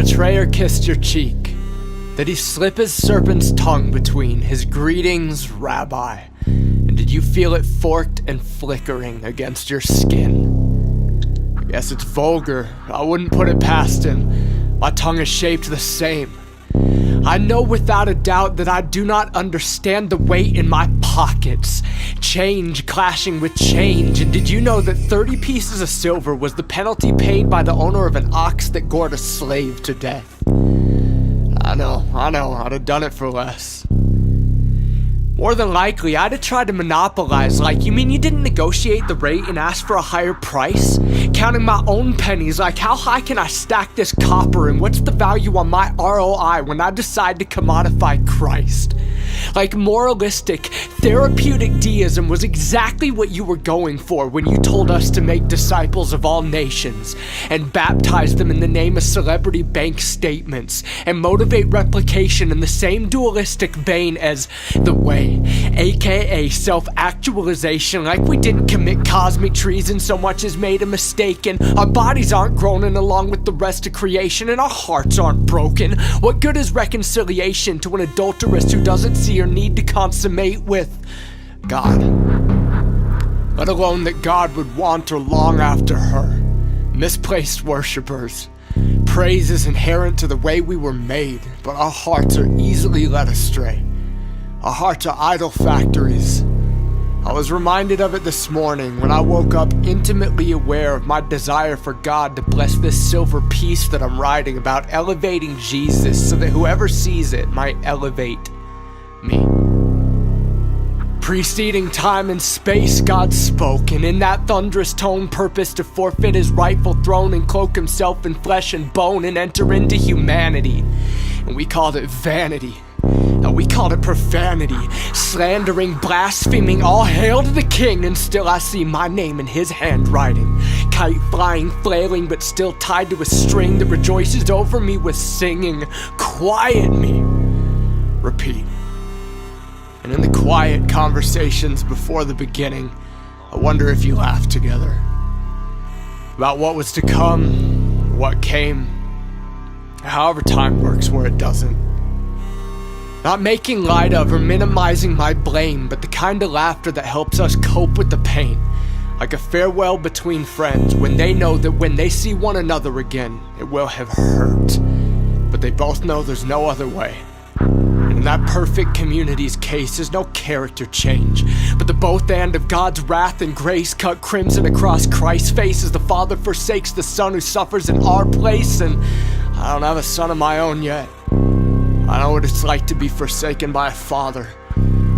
betrayer kissed your cheek? Did he slip his serpent's tongue between his greetings, Rabbi? And did you feel it forked and flickering against your skin? I guess it's vulgar. I wouldn't put it past him. My tongue is shaped the same. I know without a doubt that I do not understand the weight in my pockets. Change clashing with change. And did you know that 30 pieces of silver was the penalty paid by the owner of an ox that gored a slave to death? I know, I'd have done it for less. More than likely, I'd have tried to monopolize. Like, you mean you didn't negotiate the rate and ask for a higher price? Counting my own pennies, like how high can I stack this copper and what's the value on my ROI when I decide to commodify Christ? Like, moralistic, therapeutic deism was exactly what you were going for when you told us to make disciples of all nations and baptize them in the name of celebrity bank statements and motivate replication in the same dualistic vein as the way, aka self-actualization. Like we didn't commit cosmic treason so much as made a mistake, and our bodies aren't groaning along with the rest of creation, and our hearts aren't broken. What good is reconciliation to an adulteress who doesn't see or need to consummate with God? Let alone that God would want or long after her. Misplaced worshippers. Praise is inherent to the way we were made, but our hearts are easily led astray. Our hearts are idol factories. I was reminded of it this morning when I woke up intimately aware of my desire for God to bless this silver piece that I'm writing about elevating Jesus so that whoever sees it might elevate me. Preceding time and space, God spoke, and in that thunderous tone purposed to forfeit his rightful throne and cloak himself in flesh and bone and enter into humanity. And we called it vanity. And we called it profanity, slandering, blaspheming, all hail to the king, and still I see my name in his handwriting. Kite flying, flailing, but still tied to a string that rejoices over me with singing. Quiet me. Repeat. And in the quiet conversations before the beginning, I wonder if you laughed together. About what was to come, what came, however time works where it doesn't. Not making light of or minimizing my blame, but the kind of laughter that helps us cope with the pain. Like a farewell between friends when they know that when they see one another again, it will have hurt. But they both know there's no other way. And in that perfect community's case, there's no character change, but the both and of God's wrath and grace cut crimson across Christ's face as the Father forsakes the Son who suffers in our place. And I don't have a son of my own yet. I know what it's like to be forsaken by a father.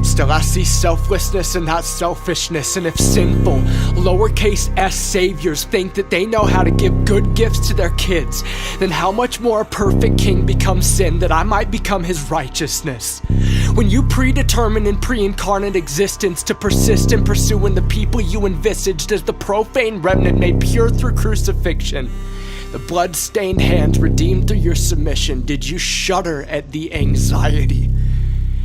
Still, I see selflessness in that selfishness, and if sinful, lowercase s saviors think that they know how to give good gifts to their kids, then how much more a perfect king becomes sin that I might become his righteousness? When you predetermine in pre-incarnate existence to persist in pursuing the people you envisaged as the profane remnant made pure through crucifixion, the blood-stained hands redeemed through your submission, did you shudder at the anxiety?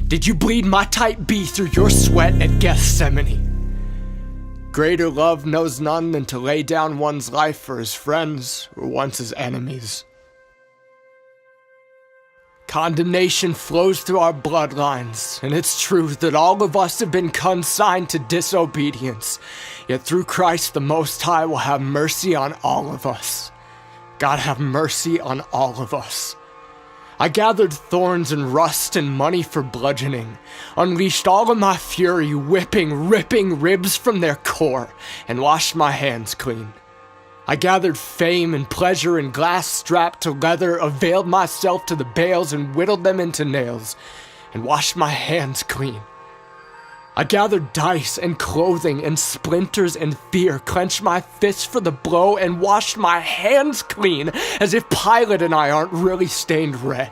Did you bleed my type B through your sweat at Gethsemane? Greater love knows none than to lay down one's life for his friends or once his enemies. Condemnation flows through our bloodlines, and it's true that all of us have been consigned to disobedience. Yet through Christ the Most High will have mercy on all of us. God have mercy on all of us. I gathered thorns and rust and money for bludgeoning, unleashed all of my fury, whipping, ripping ribs from their core, and washed my hands clean. I gathered fame and pleasure and glass strapped to leather, availed myself to the bales and whittled them into nails, and washed my hands clean. I gathered dice and clothing and splinters and fear, clenched my fists for the blow, and washed my hands clean, as if Pilate and I aren't really stained red.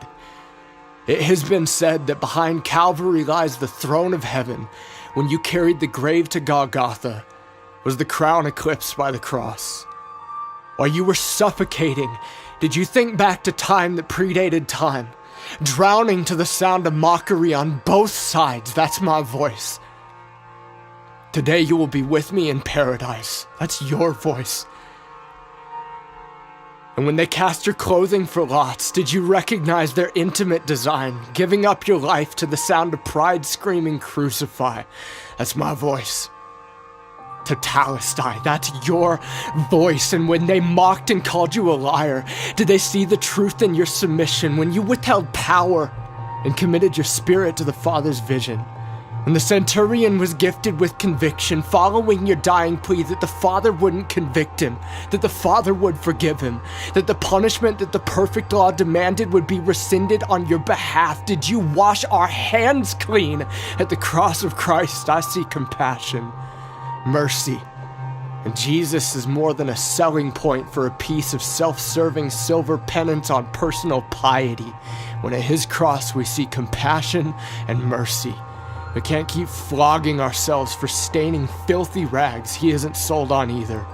It has been said that behind Calvary lies the throne of heaven. When you carried the grave to Golgotha, was the crown eclipsed by the cross. While you were suffocating, did you think back to time that predated time? Drowning to the sound of mockery on both sides, that's my voice. Today you will be with me in paradise. That's your voice. And when they cast your clothing for lots, did you recognize their intimate design, giving up your life to the sound of pride screaming, "Crucify"? That's my voice. Tetelestai, that's your voice. And when they mocked and called you a liar, did they see the truth in your submission when you withheld power and committed your spirit to the Father's vision? When the centurion was gifted with conviction, following your dying plea that the Father wouldn't convict him, that the Father would forgive him, that the punishment that the perfect law demanded would be rescinded on your behalf, did you wash our hands clean at the cross of Christ? I see compassion, mercy. And Jesus is more than a selling point for a piece of self-serving silver penance on personal piety. When at his cross we see compassion and mercy. We can't keep flogging ourselves for staining filthy rags he isn't sold on either.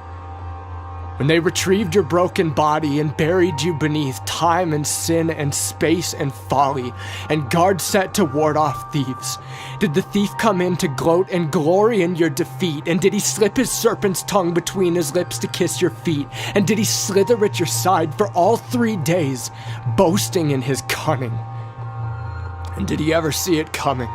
When they retrieved your broken body and buried you beneath time and sin and space and folly, and guards set to ward off thieves, did the thief come in to gloat and glory in your defeat? And did he slip his serpent's tongue between his lips to kiss your feet? And did he slither at your side for all 3 days, boasting in his cunning? And did he ever see it coming?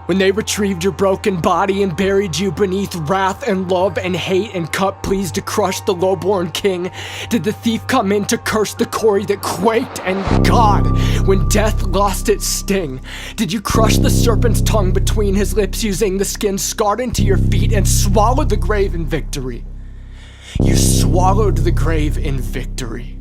When they retrieved your broken body and buried you beneath wrath and love and hate and cut pleas to crush the lowborn king, did the thief come in to curse the quarry that quaked? And God, when death lost its sting, did you crush the serpent's tongue between his lips, using the skin scarred into your feet, and swallow the grave in victory? You swallowed the grave in victory.